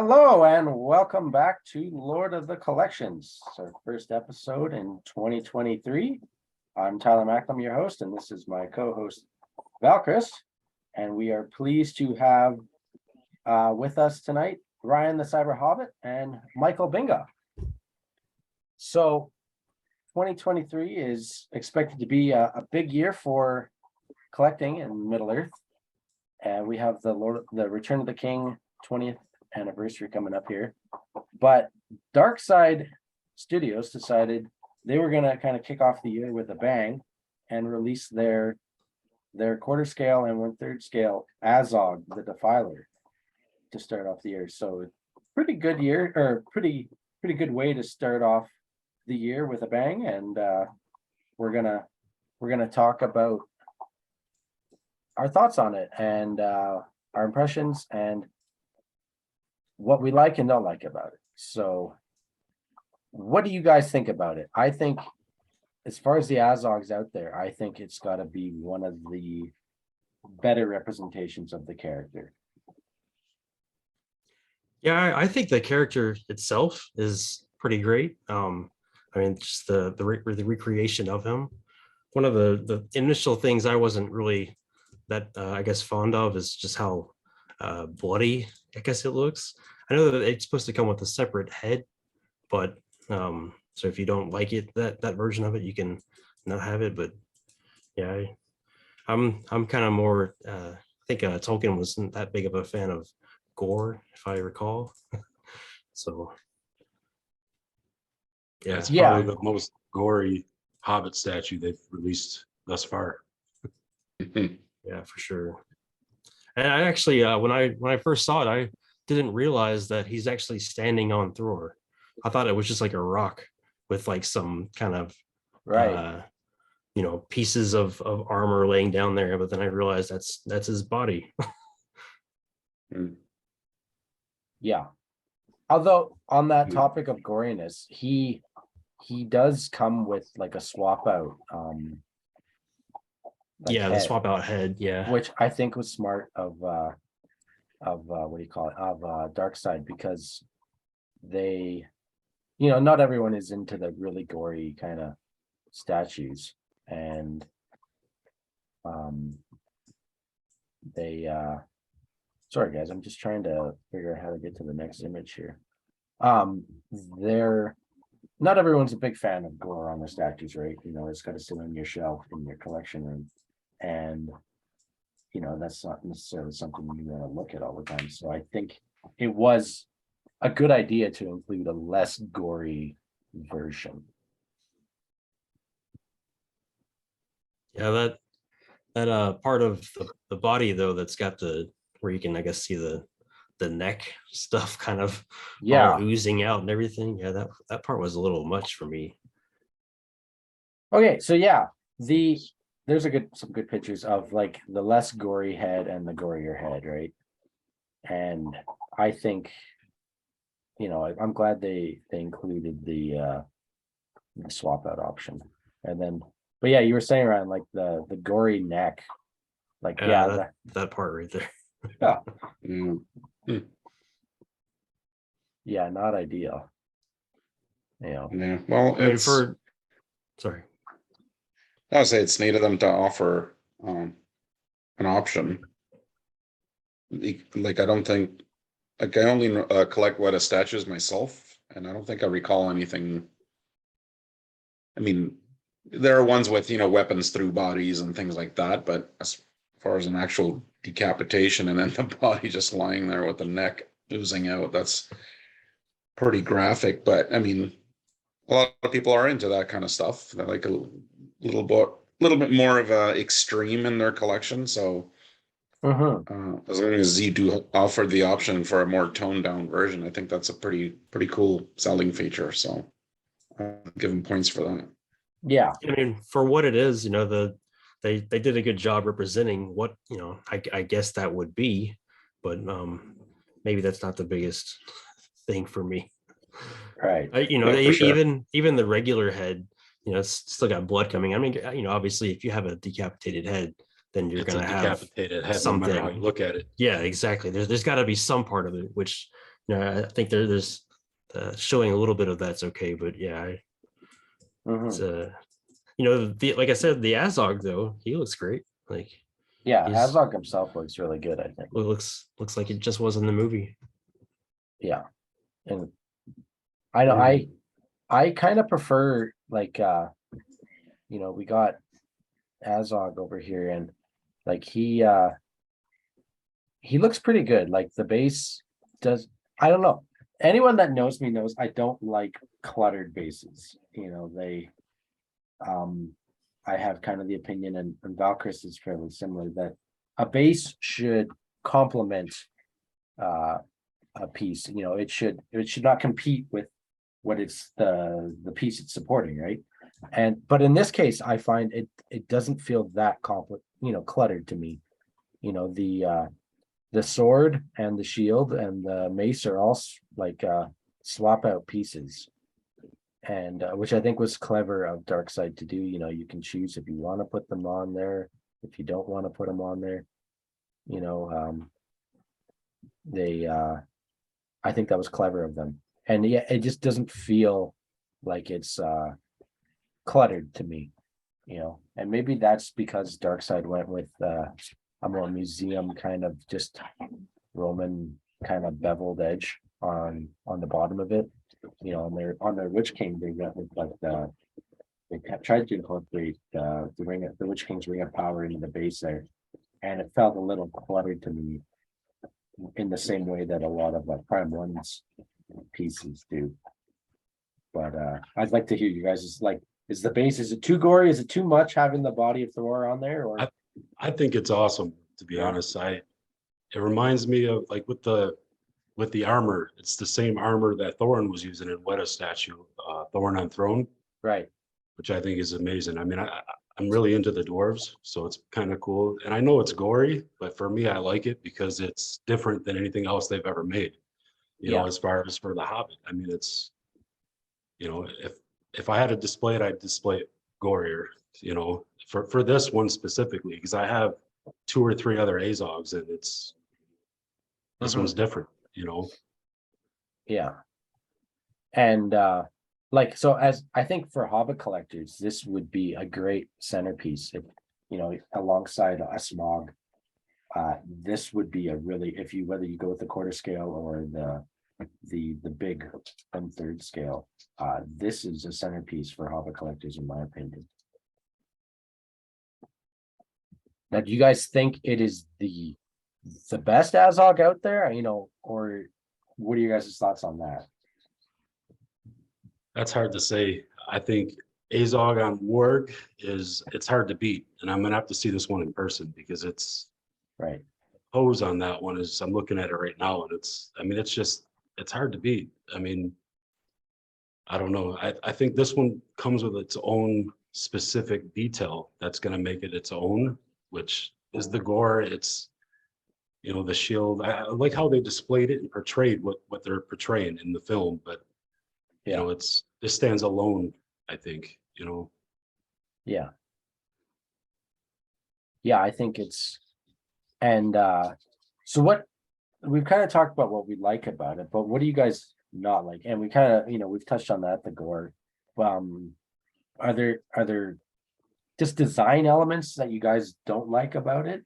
Hello and welcome back to Lord of the Collections. It's our first episode in 2023. I'm Tyler Macklem, your host, and this is my co-host Valchris. And we are pleased to have with us tonight Ryan the Cyber Hobbit and Michael Binga. So 2023 is expected to be a big year for collecting in Middle Earth. And we have the Return of the King 20th anniversary coming up here, but Darkside Studios decided they were going to kind of kick off the year with a bang and release their quarter scale and 1/3 scale Azog the Defiler to start off the year. So pretty good year, or pretty good way to start off the year with a bang. And we're gonna talk about our thoughts on it and our impressions and what we like and don't like about it. So what do you guys think about it? I think as far as the Azogs out there, I think it's got to be one of the better representations of the character. Yeah, I think the character itself is pretty great. I mean, just the recreation of him. One of the initial things I wasn't really that I guess fond of is just how bloody I guess it looks. I know that it's supposed to come with a separate head, but so if you don't like it, that version of it, you can not have it. But yeah, I'm kind of more. I think Tolkien wasn't that big of a fan of gore, if I recall. So yeah, it's probably the most gory Hobbit statue they've released thus far. Yeah, for sure. And I actually, when I first saw it, I didn't realize that he's actually standing on Thror. I thought it was just like a rock with like some kind of pieces of armor laying down there. But then I realized that's his body. Yeah. Although on that topic of goriness, he does come with like a swap out. The swap out head, which I think was smart of what do you call it, of Darkside, because they, not everyone is into the really gory kind of statues, and they sorry guys, I'm just trying to figure out how to get to the next image here. They're not everyone's a big fan of gore on their statues, right? It's got to sit on your shelf in your collection room. And that's not necessarily something you want to look at all the time. So I think it was a good idea to include a less gory version. Yeah, that part of the body though that's got where you can I guess see the neck stuff kind of all oozing out and everything. Yeah, that part was a little much for me. Okay, so yeah, there's some good pictures of like the less gory head and the gorier head, right? And I think, I'm glad they included the swap out option. And then, but yeah, you were saying around like the gory neck, like that part right there. Yeah. Yeah, not ideal. Yeah. Well, sorry. I would say it's neat of them to offer an option. Like I don't think, like I only collect Weta statues myself, and I don't think I recall anything. I mean, there are ones with weapons through bodies and things like that, but as far as an actual decapitation and then the body just lying there with the neck oozing out, that's pretty graphic. But I mean, a lot of people are into that kind of stuff. They're like a little bit more of a extreme in their collection. So as long as you do offer the option for a more toned down version, I think that's a pretty cool selling feature. So give them points for that. Yeah, I mean, for what it is, they did a good job representing what I guess that would be, but maybe that's not the biggest thing for me. Right. Even the regular head, it's still got blood coming. I mean, obviously, if you have a decapitated head, then you're going to have decapitated head, something. no matter how you look at it. Yeah, exactly. There's got to be some part of it which I think there's showing a little bit of that's okay, but yeah, it's Mhm. like I said, the Azog though, he looks great. Like Yeah, he's Azog himself looks really good, I think. looks like it just was in the movie. Yeah. And I know I kind of prefer like we got Azog over here, and like he looks pretty good. Like the base does. I don't know. Anyone that knows me knows I don't like cluttered bases. They I have kind of the opinion, and Valkyris is fairly similar, that a base should complement uh a piece. It should not compete with what it's the piece it's supporting, right? But in this case, I find it doesn't feel that cluttered to me. The sword and the shield and the mace are all like swap out pieces, and which I think was clever of Darkseid to do. You can choose if you want to put them on there, if you don't want to put them on there. You know, they I think that was clever of them, and yeah, it just doesn't feel like it's cluttered to me. And maybe that's because Darkseid went with a more museum kind of just Roman kind of beveled edge on the bottom of it. On their Witch King, they went with like they tried to incorporate the Witch King's Ring of Power into the base there, and it felt a little cluttered to me in the same way that a lot of Prime One's pieces do. But I'd like to hear you guys. Is the base, is it too gory? Is it too much having the body of Thor on there? Or I think it's awesome, to be Yeah. honest. It reminds me of like with the armor, it's the same armor that Thorin was using in Weta statue, Thorin on Throne, right? which I think is amazing. I mean, I'm really into the dwarves, so it's kind of cool. And I know it's gory, but for me, I like it because it's different than anything else they've ever made. Yeah. As far as for the Hobbit, I mean, it's if I had to display it, I'd display it gorier. For this one specifically, because I have 2 or 3 other Azogs, and this one's different. Yeah. And so as I think for Hobbit collectors, this would be a great centerpiece. If alongside a smog, this would be a really, whether you go with the quarter scale or the big 1/3 scale, this is a centerpiece for Hobbit collectors, in my opinion. Now, do you guys think it is the best Azog out there? Or what are you guys' thoughts on that? That's hard to say. I think Azog on Warg it's hard to beat, and I'm gonna have to see this one in person because it's Right. pose on that one is I'm looking at it right now, and it's hard to beat. I mean, I don't know. I think this one comes with its own specific detail that's gonna make it its own, which is the gore. It's the shield. I like how they displayed it and portrayed what they're portraying in the film, but Yeah. this stands alone, I think. Yeah. Yeah, I think it's, and so what we've kind of talked about what we like about it, but what do you guys not like? And we kind of, we've touched on that, the gore. Are there just design elements that you guys don't like about it?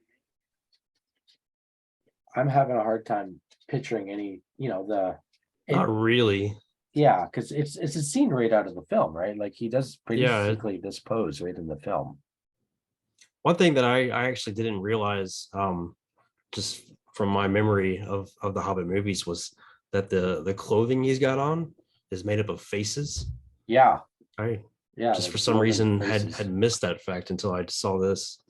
I'm having a hard time picturing any, Not really. yeah, because it's a scene right out of the film, right? Like he does Yeah. basically this pose right in the film. One thing that I actually didn't realize, just from my memory of the Hobbit movies, was that the clothing he's got on is made up of faces. Yeah. I Yeah. just like for some Roman reason faces. had missed that fact until I saw this.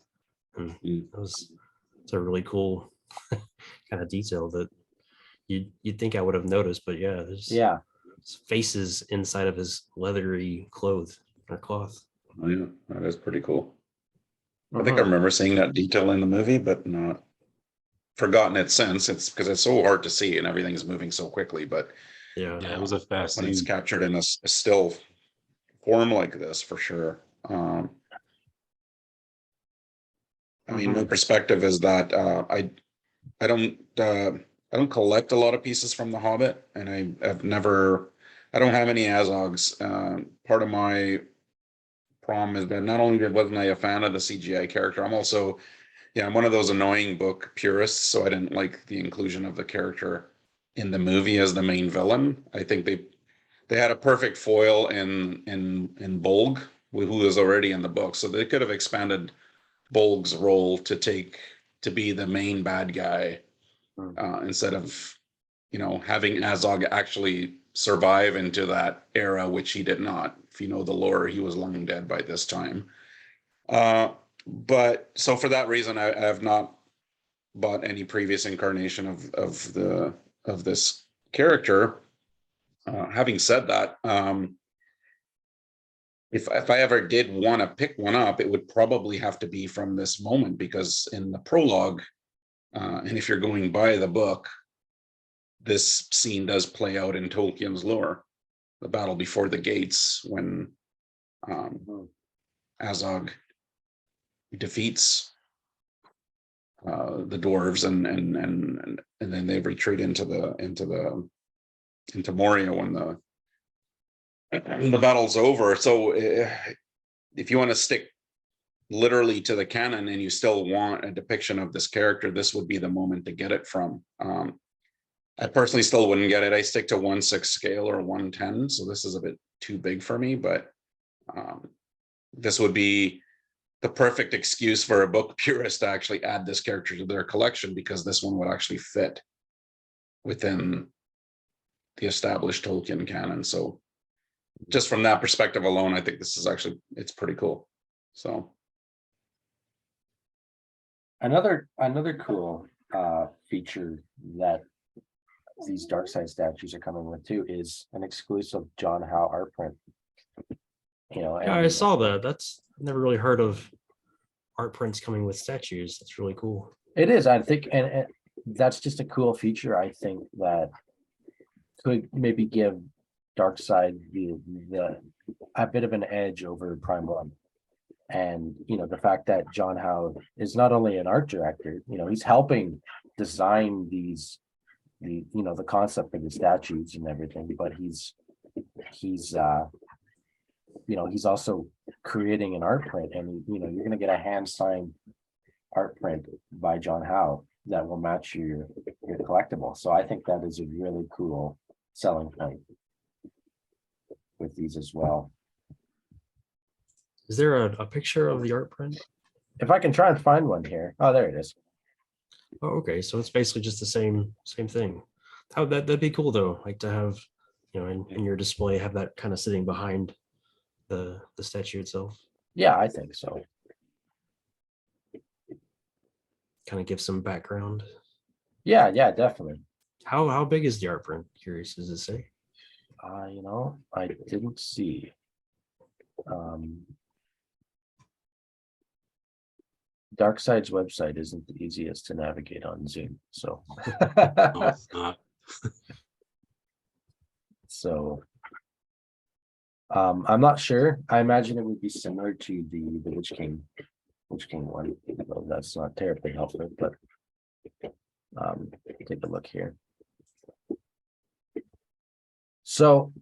And it's a really cool kind of detail that you'd think I would have noticed, but yeah, there's faces inside of his leathery cloth. Oh, yeah, that is pretty cool. I think I remember seeing that detail in the movie, but not forgotten it since. It's because it's so hard to see and everything's moving so quickly. But Yeah, it was a fast when it's scene. captured in a still form like this, for sure. I mean, my perspective is that I don't I don't collect a lot of pieces from The Hobbit, and I don't have any Azogs. Part of my problem has been not only wasn't I a fan of the CGI character, I'm one of those annoying book purists, so I didn't like the inclusion of the character in the movie as the main villain. I think they had a perfect foil in Bolg, who was already in the book, so they could have expanded Bolg's role to be the main bad guy instead of having Azog actually survive into that era, which he did not. If you know the lore, he was long dead by this time. But so for that reason, I have not bought any previous incarnation of this character. Having said that, if I ever did want to pick one up, it would probably have to be from this moment, because in the prologue, and if you're going by the book, this scene does play out in Tolkien's lore, the battle before the gates, when Azog defeats the dwarves, and then they retreat into Moria when the battle's over. So if you want to stick literally to the canon and you still want a depiction of this character, this would be the moment to get it from. I personally still wouldn't get it. I stick to 1/6 scale or 1/10, so this is a bit too big for me, but this would be the perfect excuse for a book purist to actually add this character to their collection, because this one would actually fit within the established Tolkien canon. So just from that perspective alone, I think this is it's pretty cool. So Another cool feature that these Darkside statues are coming with too is an exclusive John Howe art print. Yeah, I saw that. That's never really heard of art prints coming with statues. That's really cool. It is, I think, and that's just a cool feature. I think that could maybe give Darkside the a bit of an edge over Prime One. And the fact that John Howe is not only an art director, he's helping design the concept for the statues and everything, but he's also creating an art print, and you're going to get a hand signed art print by John Howe that will match your collectible. So I think that is a really cool selling point with these as well. Is there a picture of the art print? If I can try and find one here. Oh, there it is. Oh, okay. So it's basically just the same thing. That'd be cool though, like to have, in your display, have that kind of sitting behind the statue itself. Yeah, I think so. Kind of give some background. Yeah, definitely. How big is the art print? Curious, does it say? I didn't see. Darkside's website isn't the easiest to navigate on Zoom, so No, it's not. so I'm not sure. I imagine it would be similar to the Witch King one, although that's not terribly helpful, but take a look here. So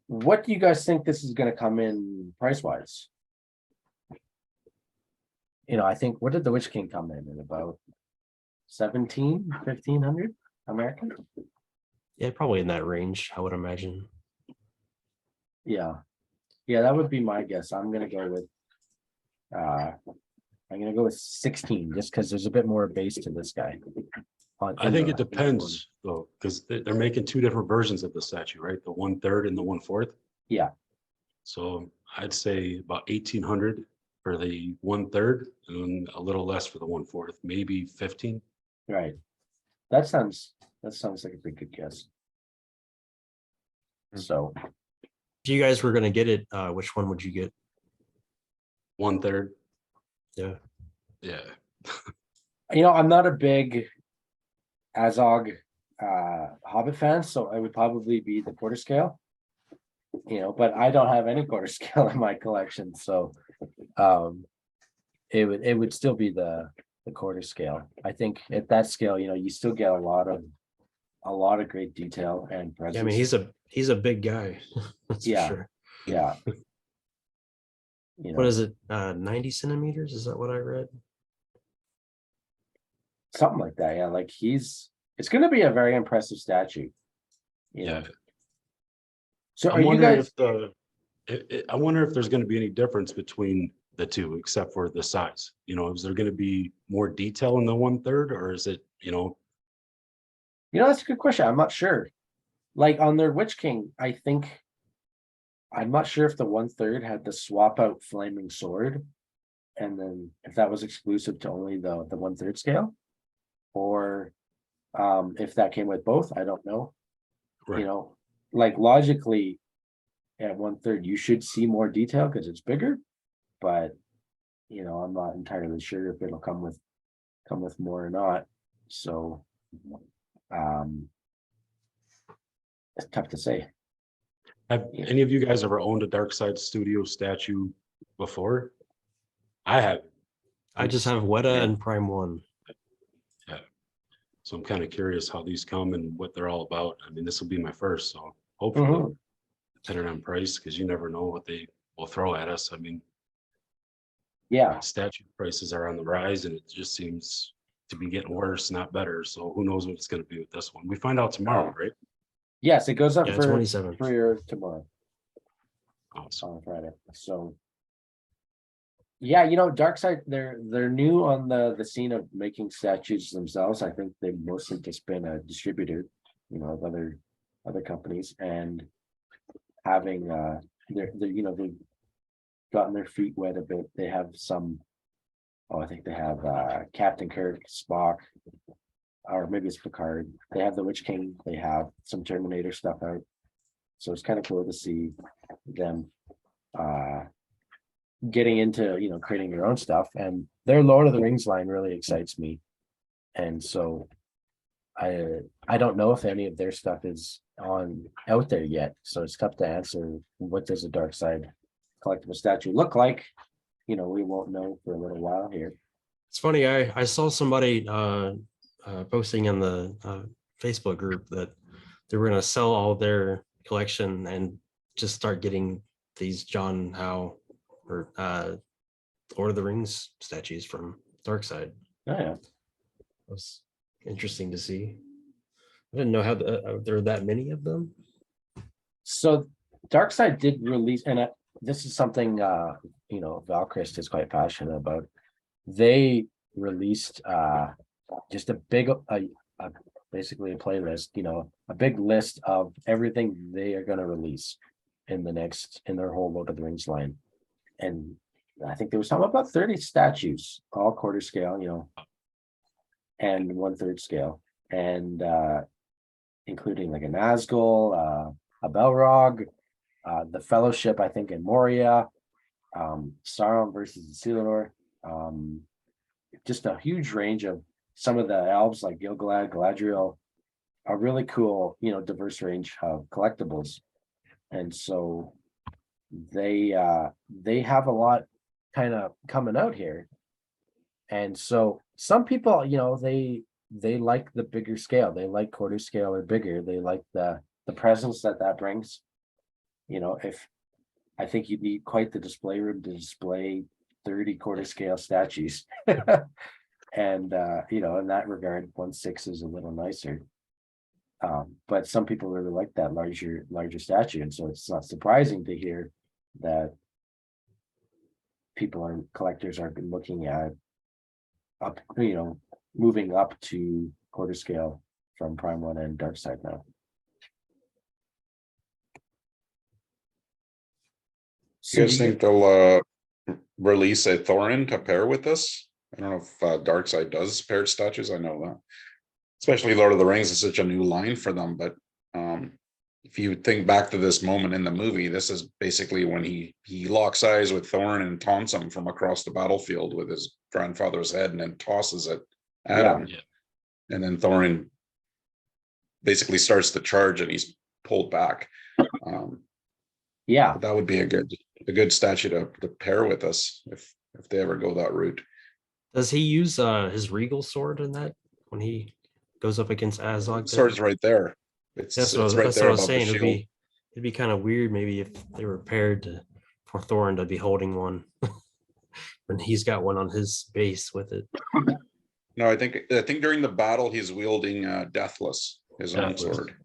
what do you guys think this is going to come in price wise? I think, what did the Witch King come in at? About 1,500 American? Yeah, probably in that range, I would imagine. Yeah, that would be my guess. I'm gonna go with 16, just because there's a bit more base to this guy. I think it depends though, because they're making two different versions of the statue, right? The 1/3 and the 1/4. Yeah. So I'd say about 1,800 for the 1/3 and a little less for the 1/4, maybe 15. Right. That sounds like a pretty good guess. So If you guys were gonna get it, which one would you get? 1/3. Yeah. Yeah. I'm not a big Azog Hobbit fan, so I would probably be the quarter scale. But I don't have any quarter scale in my collection, so it would still be the the quarter scale. I think at that scale, you still get a lot of great detail and presence. Yeah, I mean, he's a big guy. That's Yeah. for sure. Yeah. What is it? 90 centimeters? Is that what I read? Something like that. Yeah. Like it's going to be a very impressive statue. You know. So I'm are you wondering guys, I wonder if there's going to be any difference between the two, except for the size. Is there going to be more detail in the 1/3, or is it, that's a good question. I'm not sure. Like on their Witch King, I'm not sure if the 1/3 had the swap out flaming sword, and then if that was exclusive to only the 1/3 scale, or if that came with both. I don't know. right? Like logically, at 1/3 you should see more detail because it's bigger, but I'm not entirely sure if it'll come with more or not. So it's tough to say. Have any of you guys ever owned a Darkside Studio statue before? I have. I just have Weta Yeah. and Prime 1. Yeah. So I'm kind of curious how these come and what they're all about. I mean, this will be my first, so hopefully, Mhm. depending on price, because you never know what they will throw at us. I mean, Yeah. statue prices are on the rise, and it just seems to be getting worse, not better. So who knows what it's going to be with this one? We find out tomorrow, right? Yes, it goes up Yeah, for 27. tomorrow Awesome. on Friday. So yeah, Darkside, they're new on the scene of making statues themselves. I think they've mostly just been a distributor, of other companies, and having they've gotten their feet wet a bit. They have I think they have Captain Kirk, Spock, or maybe it's Picard. They have the Witch King. They have some Terminator stuff out. So it's kind of cool to see them getting into creating their own stuff, and their Lord of the Rings line really excites me. And so I don't know if any of their stuff is out there yet, so it's tough to answer what does a Darkside collectible statue look like. We won't know for a little while here. It's funny. I saw somebody posting in the Facebook group that they were going to sell all their collection and just start getting these John Howe or Lord of the Rings statues from Darkside. Oh yeah. It was interesting to see. I didn't know how there are that many of them. So Darkside did release, and this is something Valchrist is quite passionate about. They released just a big basically a playlist, a big list of everything they are going to release in their whole Lord of the Rings line. And I think there was something about 30 statues, all quarter scale, and 1/3 scale, and including like an Nazgul, a Balrog, the Fellowship, I think in Moria, Sauron versus Isildur, just a huge range of some of the elves like Gil-galad, Galadriel, a really cool, diverse range of collectibles. And so they have a lot kind of coming out here. And so some people, they like the bigger scale. They like quarter scale or bigger. They like the presence that brings. If I think you need quite the display room to display 30 quarter scale statues. And in that regard, 1/6 is a little nicer. But some people really like that larger statue, and so it's not surprising to hear that collectors are looking at up, moving up to quarter scale from Prime 1 and Darkside now. You guys think they'll release a Thorin to pair with this? I don't know if Darkside does paired statues. I know that, especially Lord of the Rings is such a new line for them. But if you think back to this moment in the movie, this is basically when he locks eyes with Thorin and taunts him from across the battlefield with his grandfather's head, and then tosses it at him. Yeah. And then Thorin basically starts to charge, and he's pulled back. Yeah, But that would be a good statue to pair with us if they ever go that route. Does he use his regal sword in that when he goes up against Azog? Sword's right there. It's That's it's right that's there what I was above the saying. shield. It'd be kind of weird maybe if they were paired for Thorin to be holding one when he's got one on his base with it. No, I think during the battle he's wielding Deathless, his own Deathless. sword,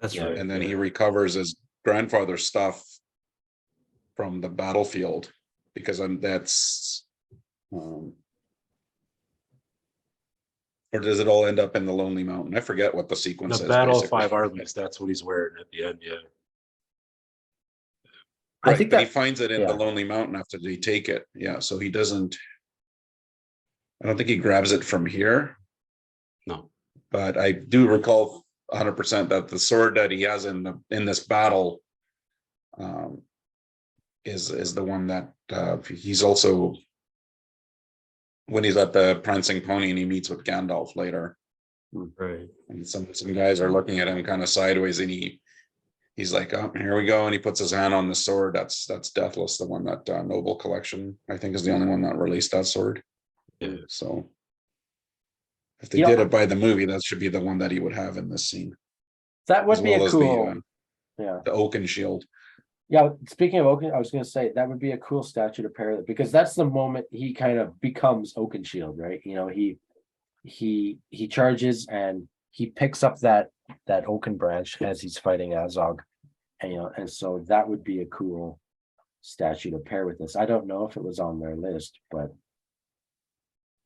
That's Yeah. right. and then yeah. he recovers his grandfather's stuff from the battlefield because that's. Or does it all end up in the Lonely Mountain? I forget what the sequence The is. Battle of basically. Five Armies, that's what he's wearing at the end, yeah. I Right, think but he that, finds it in yeah. the Lonely Mountain after they take it. Yeah, so he doesn't. I don't think he grabs it from here, No, but I do recall 100% that the sword that he has in this battle is the one that he's also when he's at the prancing pony and he meets with Gandalf later, Right. and some guys are looking at him kind of sideways, and he's like, oh, here we go, and he puts his hand on the sword. That's Deathless, the one that Noble Collection I think is the only one that released that sword. yeah. So if they Yeah. did it by the movie, that should be the one that he would have in this scene, that would as be well a as cool, yeah. the Oaken shield. Yeah, speaking of Oaken, I was gonna say that would be a cool statue to pair that, because that's the moment he kind of becomes Oakenshield, right? You know, he charges and he picks up that Oaken branch as he's fighting Azog. And and so that would be a cool statue to pair with this. I don't know if it was on their list, but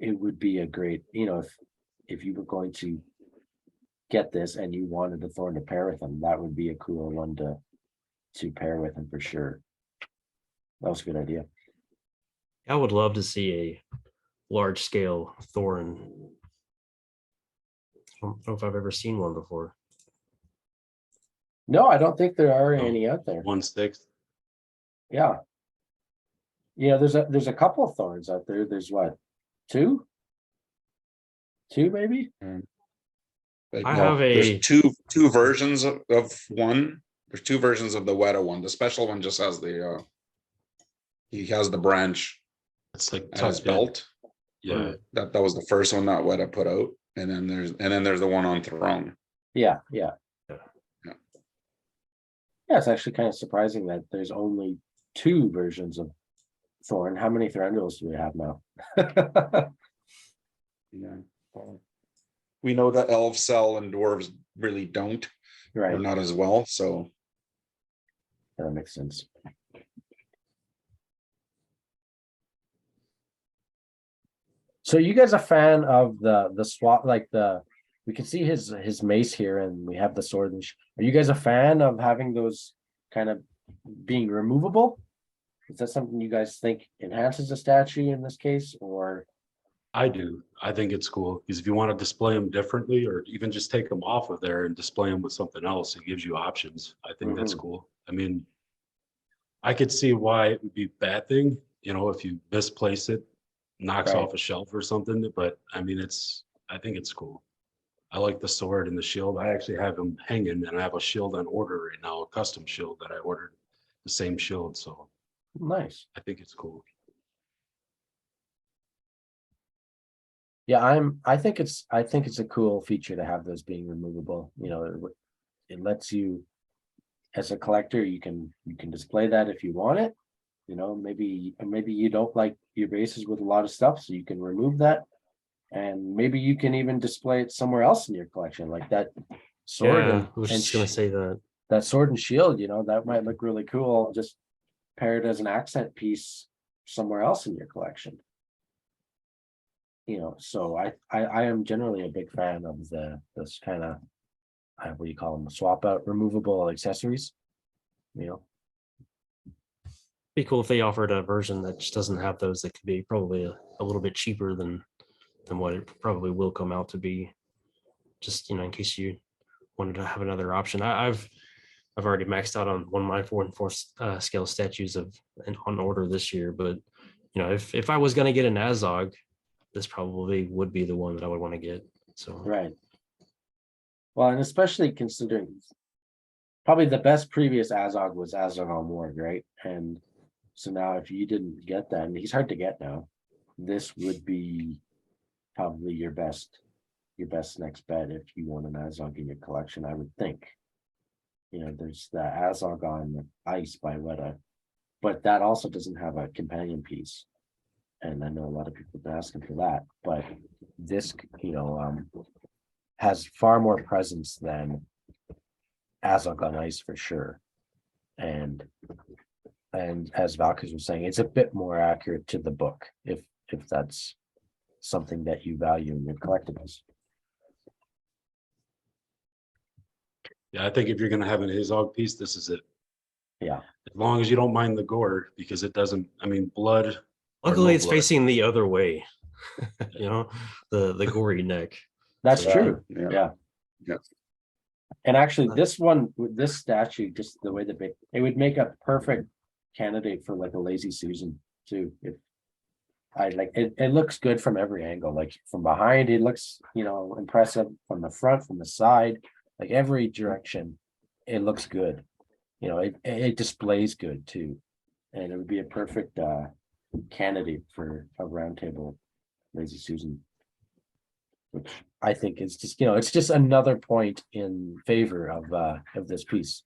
it would be a great, if you were going to get this and you wanted a Thorn to pair with him, that would be a cool one to pair with him for sure. That was a good idea. I would love to see a large scale Thorin. I don't know if I've ever seen one before. No, I don't think there are No. any out there. 1/6. Yeah. There's a couple of Thorns out there. There's what? Two maybe? Like, I no, have there's a- two versions of one. There's two versions of the Weta one. The special one just has the he has the branch It's like at his tucked in. belt. Yeah, That was the first one that Weta put out, and then there's the one on Throne. Yeah. Yeah. Yeah, it's actually kind of surprising that there's only two versions of Thorn. How many Thranduils do we have now? Yeah. We know that elves sell and dwarves really don't, Right, or not as well. So that makes sense. So you guys a fan of the swap, like we can see his mace here and we have the sword and are you guys a fan of having those kind of being removable? Is that something you guys think enhances the statue in this case, or? I do. I think it's cool because if you want to display them differently or even just take them off of there and display them with something else, it gives you options. I think that's cool. I mean, I could see why it would be a bad thing, if you misplace it, knocks Right. off a shelf or something, but I mean, I think it's cool. I like the sword and the shield. I actually have them hanging and I have a shield on order right now, a custom shield that I ordered, the same shield. So Nice. I think it's cool. Yeah, I think it's a cool feature to have those being removable. It lets you, as a collector, you can display that if you want it. Maybe you don't like your bases with a lot of stuff, so you can remove that. And maybe you can even display it somewhere else in your collection, like that sword Yeah, I was and just gonna say that. that sword and shield, that might look really cool, just paired as an accent piece somewhere else in your collection. So I am generally a big fan of this kind of, what do you call them, swap out removable accessories. Be cool if they offered a version that just doesn't have those, that could be probably a little bit cheaper than what it probably will come out to be. Just in case you wanted to have another option. I've already maxed out on one of my 4 and 4 scale statues on order this year, but if I was gonna get an Azog, this probably would be the one that I would want to get. So Right. Well, and especially considering probably the best previous Azog was Azog on Ward, right? And so now if you didn't get that, and he's hard to get now, this would be probably your best next bet if you want an Azog in your collection, I would think. There's the Azog on Ice by Weta, but that also doesn't have a companion piece. And I know a lot of people have been asking for that, but this, has far more presence than Azog on Ice for sure. And as Valkyrus was saying, it's a bit more accurate to the book if that's something that you value in your collectibles. Yeah, I think if you're gonna have an Azog piece, this is it. Yeah. As long as you don't mind the gore, because it doesn't, I mean, blood. or Luckily, no it's blood. facing the other way. The gory neck. That's So, true. yeah. Yeah. Yeah. And actually, this one with this statue, just the way it would make a perfect candidate for like a Lazy Susan too. If I like it, it looks good from every angle. Like from behind, it looks impressive. From the front, from the side, like every direction, it looks good. It displays good too, and it would be a perfect candidate for a roundtable Lazy Susan, which I think is just it's just another point in favor of this piece.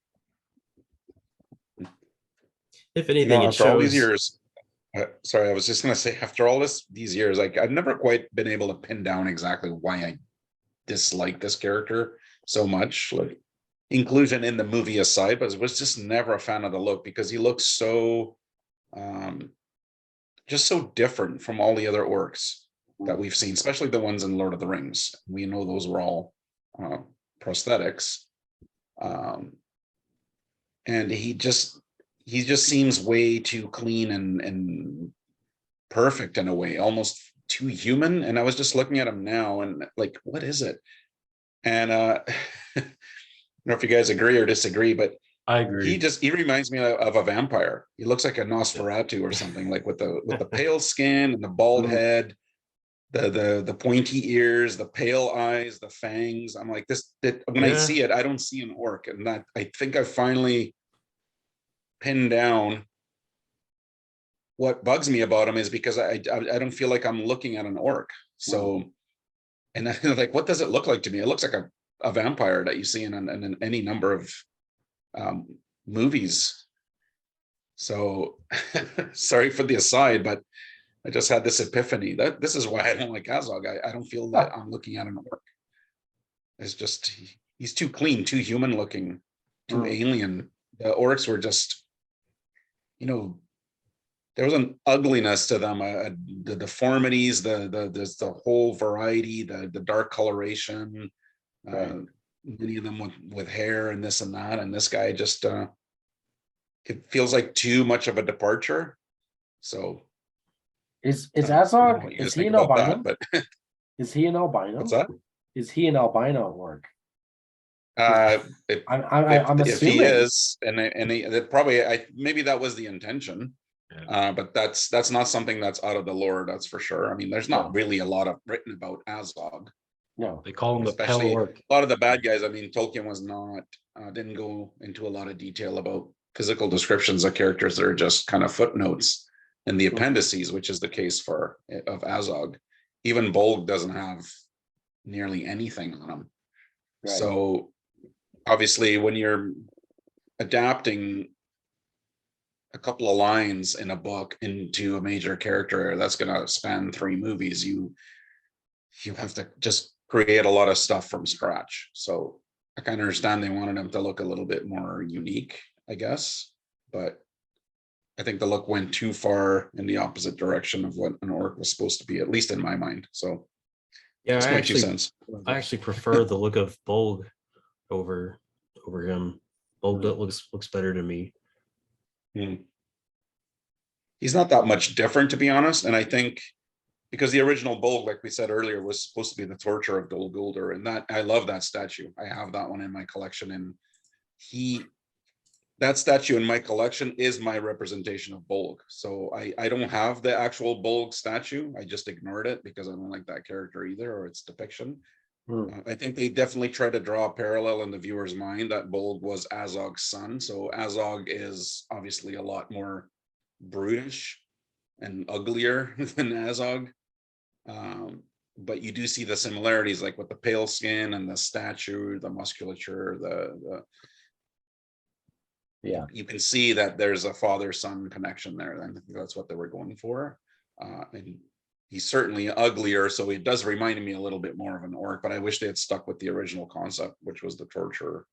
if anything, it After all these shows. years, sorry, I was just gonna say, after all these years, like I've never quite been able to pin down exactly why I dislike this character so much. Like inclusion in the movie aside, but I was just never a fan of the look because he looks so just so different from all the other orcs that we've seen, especially the ones in Lord of the Rings. We know those were all prosthetics. And he just seems way too clean and perfect in a way, almost too human. And I was just looking at him now and like, what is it? And I don't know if you guys agree or disagree, but I agree. he reminds me of a vampire. He looks like a Nosferatu or something, like with the pale skin and the bald head, the pointy ears, the pale eyes, the fangs. I'm like when I see it, I don't see an orc, and that I think I finally pinned down what bugs me about him is because I don't feel like I'm looking at an orc. So, and I like, what does it look like to me? It looks like a vampire that you see in any number of movies. So sorry for the aside, but I just had this epiphany that this is why I don't like Azog. I don't feel that I'm looking at an orc. It's just he's too clean, too human looking, too alien. The orcs were just, there was an ugliness to them, the deformities, the whole variety, the dark coloration, many of them with hair and this and that, and this guy just it feels like too much of a departure. So is Azog, is he an albino? But is he an albino? What's that? Is he an albino orc? I'm assuming. If he is, and that probably maybe that was the intention. But that's not something that's out of the lore, that's for sure. I mean, there's not really a lot of written about Azog. No, they call him the pale Especially orc. a lot of the bad guys. I mean, Tolkien was not didn't go into a lot of detail about physical descriptions of characters that are just kind of footnotes in the appendices, which is the case of Azog. Even Bolg doesn't have nearly anything on him. Right. So obviously, when you're adapting a couple of lines in a book into a major character that's going to span 3 movies, you have to just create a lot of stuff from scratch. So I kind of understand they wanted him to look a little bit more unique, I guess, but I think the look went too far in the opposite direction of what an orc was supposed to be, at least in my mind. So Yeah, that's my 2 cents. I actually prefer the look of Bolg over him. Bolg looks better to me. He's not that much different, to be honest. And I think because the original Bolg, like we said earlier, was supposed to be the torture of Dol Guldur, and that I love that statue. I have that one in my collection, and that statue in my collection is my representation of Bolg. So I don't have the actual Bolg statue. I just ignored it because I don't like that character either, or its depiction. I think they definitely try to draw a parallel in the viewer's mind that Bolg was Azog's son. So Azog is obviously a lot more brutish and uglier than Azog. but you do see the similarities, like with the pale skin and the stature, the musculature, Yeah. you can see that there's a father-son connection there. And I think that's what they were going for. And he's certainly uglier, so it does remind me a little bit more of an orc, but I wish they had stuck with the original concept, which was the torture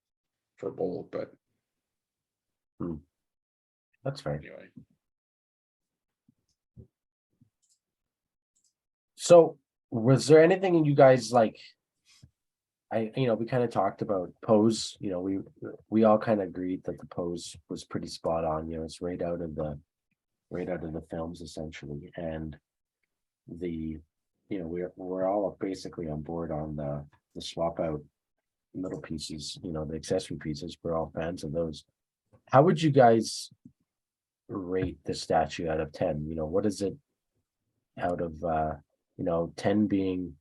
for Bold. But That's fair. anyway. So was there anything you guys like? We kind of talked about pose, we all kind of agreed that the pose was pretty spot on, it's right out of the films essentially. And we're all basically on board on the swap out little pieces, the accessory pieces. We're all fans of those. How would you guys rate the statue out of 10? What is it out of 10 being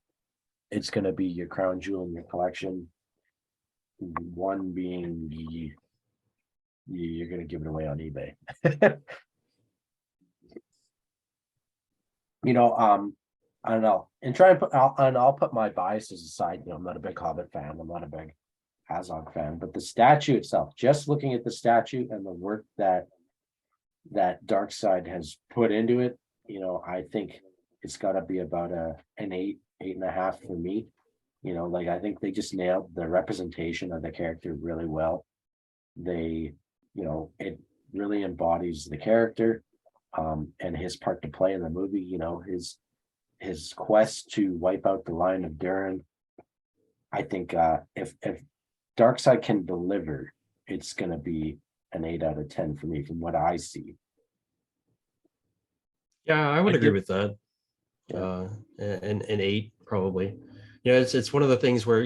it's going to be your crown jewel in your collection, 1 being you're going to give it away on eBay? I don't know, and I'll put my biases aside. I'm not a big Hobbit fan, I'm not a big Azog fan, but the statue itself, just looking at the statue and the work that Darkside has put into it, I think it's got to be about an 8.5 for me. I think they just nailed the representation of the character really well. It really embodies the character and his part to play in the movie. His quest to wipe out the line of Durin. I think if Darkside can deliver, it's going to be an 8 out of 10 for me from what I see. Yeah, I would agree with that. Yeah. An 8 probably. It's one of the things where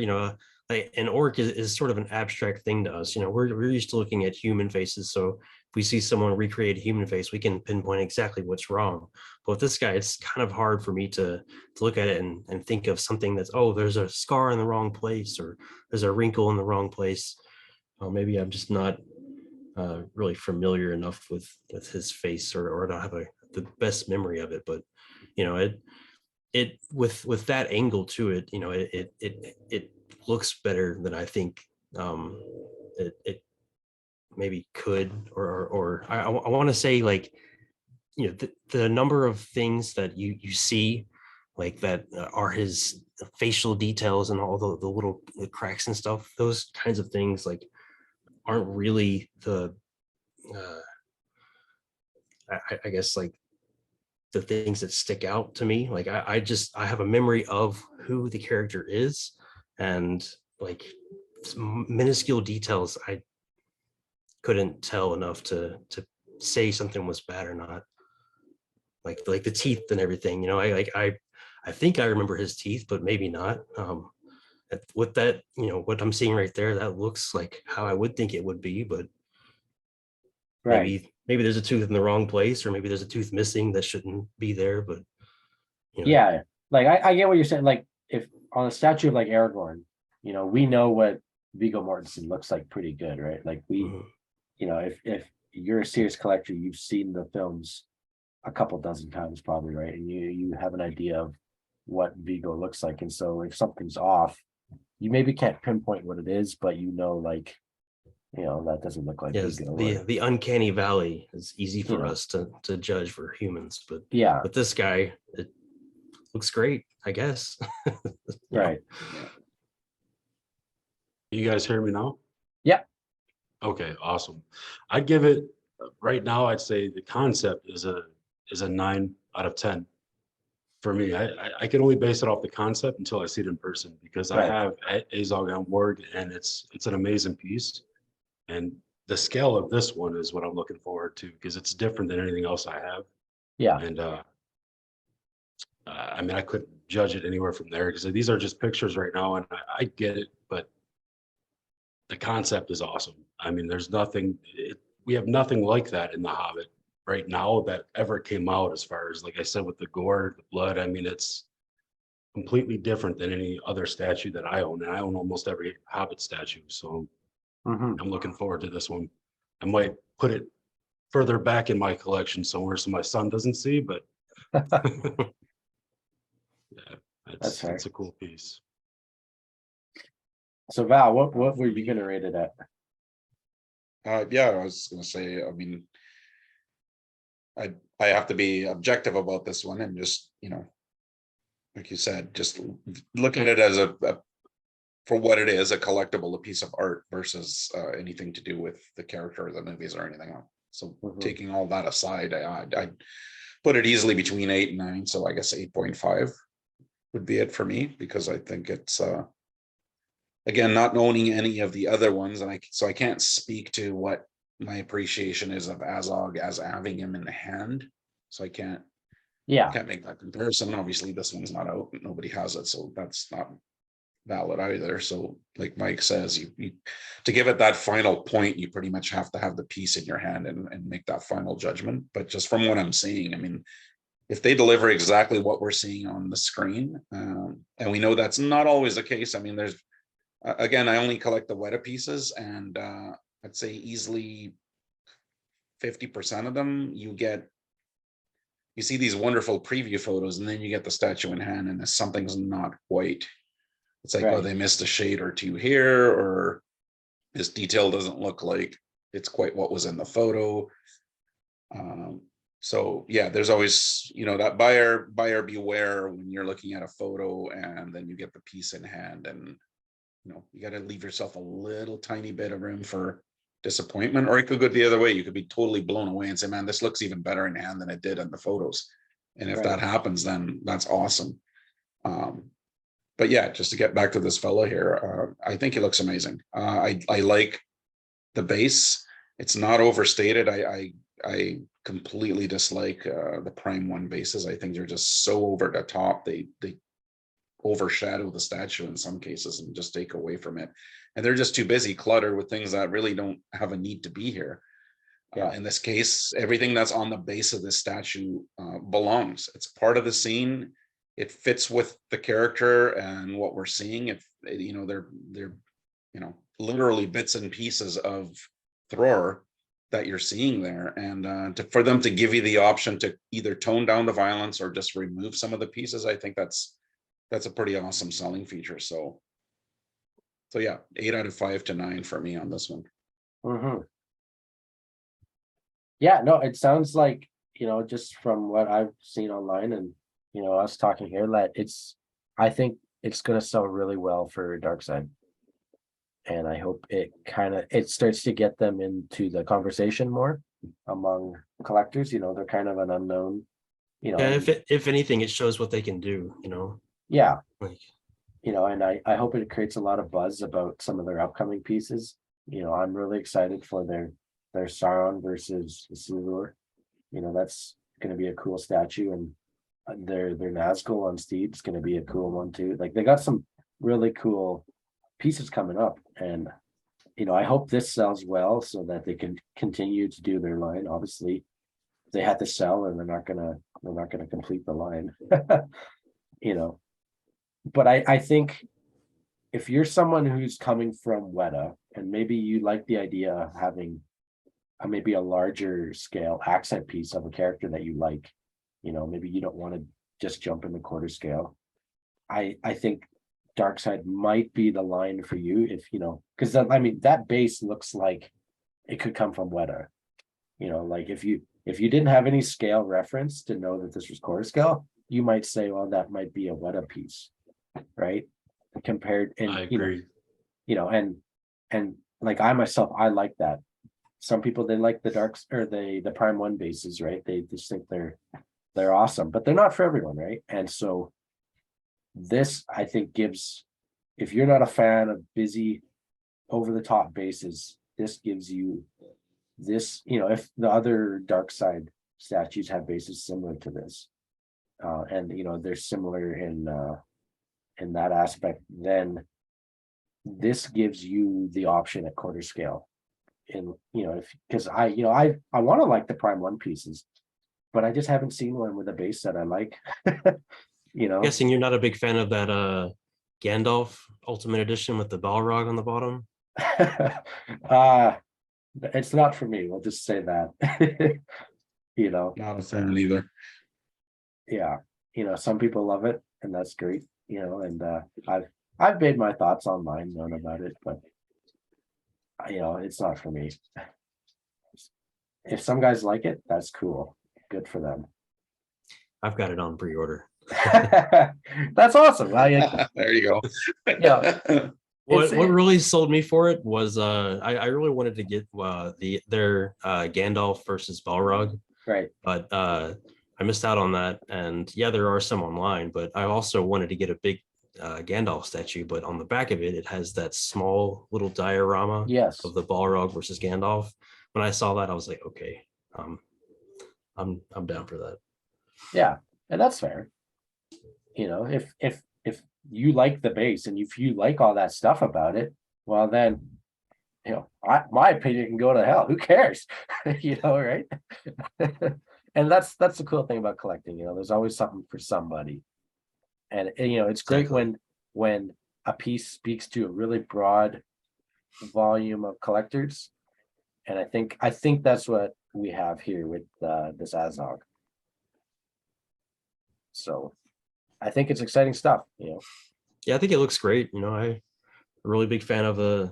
like an orc is sort of an abstract thing to us. We're used to looking at human faces, so if we see someone recreate a human face, we can pinpoint exactly what's wrong. But with this guy, it's kind of hard for me to look at it and think of something that's, oh, there's a scar in the wrong place, or there's a wrinkle in the wrong place. Maybe I'm just not really familiar enough with his face, or don't have the best memory of it. But it with that angle to it, it looks better than I think it maybe could, or I want to say, like, the number of things that you see like that are his facial details and all the little cracks and stuff, those kinds of things like aren't really the I guess like the things that stick out to me. Like I have a memory of who the character is, and like minuscule details I couldn't tell enough to say something was bad or not. Like the teeth and everything, I think I remember his teeth, but maybe not. With that, what I'm seeing right there, that looks like how I would think it would be, but Right. maybe there's a tooth in the wrong place, or maybe there's a tooth missing that shouldn't be there. But Yeah, like I get what you're saying. Like, if on a statue of like Aragorn, we know what Viggo Mortensen looks like pretty good, right? Like if you're a serious collector, you've seen the films a couple dozen times probably, right? And you have an idea of what Viggo looks like. And so if something's off, you maybe can't pinpoint what it is, but like, that doesn't look like yes, Viggo. the uncanny valley is easy for us to judge for humans, but yeah, with this guy, it looks great, I guess. right. You guys hear me now? Yeah. Okay, awesome. I'd give it, right now, I'd say the concept is a 9 out of 10 for me. I can only base it off the concept until I see it in person, because I Right. have Azog on board, and it's an amazing piece. And the scale of this one is what I'm looking forward to, because it's different than anything else I have. Yeah. And I mean, I couldn't judge it anywhere from there, because these are just pictures right now, and I get it, but the concept is awesome. I mean, there's nothing, we have nothing like that in The Hobbit right now that ever came out, as far as, like I said, with the gore, the blood. I mean, it's completely different than any other statue that I own, and I own almost every Hobbit statue. So Mhm. I'm looking forward to this one. I might put it further back in my collection somewhere so my son doesn't see, but yeah, That's fair. It's a cool piece. So Val, what were you gonna rate it at? Yeah, I was gonna say, I mean, I have to be objective about this one and just, like you said, just look at it as for what it is, a collectible, a piece of art versus anything to do with the character of the movies or anything else. So Mhm. taking all that aside, I put it easily between 8 and 9. So I guess 8.5 would be it for me, because I think it's again, not owning any of the other ones, and I can't speak to what my appreciation is of Azog as having him in the hand. So I can't Yeah, make that comparison. Obviously, this one's not out, nobody has it, so that's not valid either. So like Mike says, you to give it that final point, you pretty much have to have the piece in your hand and make that final judgment. But just from what I'm seeing, I mean, if they deliver exactly what we're seeing on the screen, and we know that's not always the case. I mean, there's again, I only collect the Weta pieces, and I'd say easily 50% of them you see these wonderful preview photos, and then you get the statue in hand and something's not quite. It's like, oh, right. they missed a shade or two here, or this detail doesn't look like it's quite what was in the photo. So yeah, there's always, that buyer beware when you're looking at a photo and then you get the piece in hand, and you got to leave yourself a little tiny bit of room for disappointment, or it could go the other way. You could be totally blown away and say, man, this looks even better in hand than it did in the photos. And if Right. that happens, then that's awesome. But yeah, just to get back to this fellow here, I think he looks amazing. I like the base. It's not overstated. I completely dislike the Prime 1 bases. I think they're just so over the top. They overshadow the statue in some cases and just take away from it. And they're just too busy cluttered with things that really don't have a need to be here. Yeah. In this case, everything that's on the base of this statue belongs. It's part of the scene. It fits with the character and what we're seeing. They're literally bits and pieces of Thror that you're seeing there, and for them to give you the option to either tone down the violence or just remove some of the pieces, I think that's a pretty awesome selling feature. So yeah, 8 out of 5 to 9 for me on this one. Mm-hmm. Yeah, no, it sounds like, just from what I've seen online and, us talking here, that I think it's going to sell really well for Darkside. And I hope it starts to get them into the conversation more among collectors. They're kind of an unknown, Yeah, if anything, it shows what they can do, yeah, like and I hope it creates a lot of buzz about some of their upcoming pieces. I'm really excited for their Sauron versus Silur. That's going to be a cool statue, and their Nazgul on Steed is going to be a cool one too. Like, they got some really cool pieces coming up, and I hope this sells well so that they can continue to do their line. Obviously, they had to sell, and they're not gonna complete the line. But I think if you're someone who's coming from Weta, and maybe you like the idea of having maybe a larger scale accent piece of a character that you like, maybe you don't want to just jump in the quarter scale. I think Darkside might be the line for you, if because that base looks like it could come from Weta. Like, if you didn't have any scale reference to know that this was quarter scale, you might say, well, that might be a Weta piece, right? Compared, and I agree. and like, I myself, I like that. Some people, they like the darks or the Prime 1 bases, right? They just think they're awesome, but they're not for everyone, right? And so this, I think, gives, if you're not a fan of busy, over the top bases, this gives you this, if the other Darkside statues have bases similar to this, and they're similar in that aspect, then this gives you the option at quarter scale. And because I want to like the Prime 1 pieces, but I just haven't seen one with a base that I like. guessing you're not a big fan of that Gandalf Ultimate Edition with the Balrog on the bottom. It's not for me, we'll just say that. Not a fan either. Yeah, some people love it, and that's great. you know, and I've made my thoughts online, known about it, but you know, it's not for me. If some guys like it, that's cool. Good for them. I've got it on pre-order. That's awesome. There you go. Yeah. What really sold me for it was I really wanted to get their Gandalf versus Balrog, Right. but I missed out on that. And yeah, there are some online, but I also wanted to get a big Gandalf statue. But on the back of it, it has that small little diorama Yes. of the Balrog versus Gandalf. When I saw that, I was like, okay, I'm down for that. Yeah, and that's fair. You know, if you like the base and if you like all that stuff about it, well then, you know, my opinion can go to hell. Who cares? You know, right? And that's the cool thing about collecting. You know, there's always something for somebody, and you know, it's great Exactly. when a piece speaks to a really broad volume of collectors, and I think that's what we have here with this Azog. So I think it's exciting stuff, you know. Yeah, I think it looks great. You know, I'm a really big fan of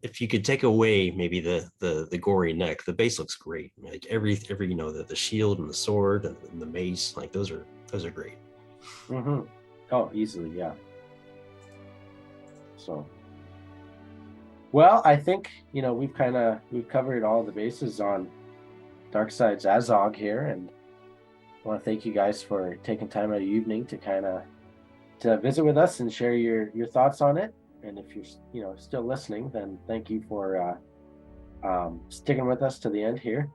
if you could take away maybe the gory neck, the base looks great. Like every you know, the shield and the sword and the mace, like those are great. Mm-hmm. Oh, easily, yeah. So, well, I think, you know, we've covered all the bases on Darksides Azog here, and I want to thank you guys for taking time out of the evening to visit with us and share your thoughts on it. And if you're, you know, still listening, then thank you for sticking with us to the end here.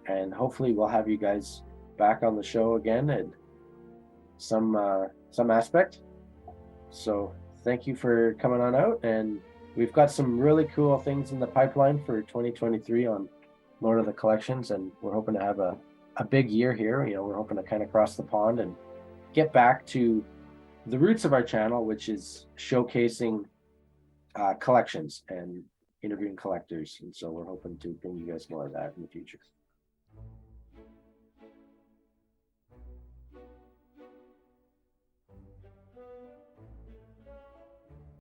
And hopefully we'll have you guys back on the show again at some aspect. So thank you for coming on out, and we've got some really cool things in the pipeline for 2023 on Lord of the Collections, and we're hoping to have a big year here. You know, we're hoping to kind of cross the pond and get back to the roots of our channel, which is showcasing collections and interviewing collectors. And so we're hoping to bring you guys more of that in the future.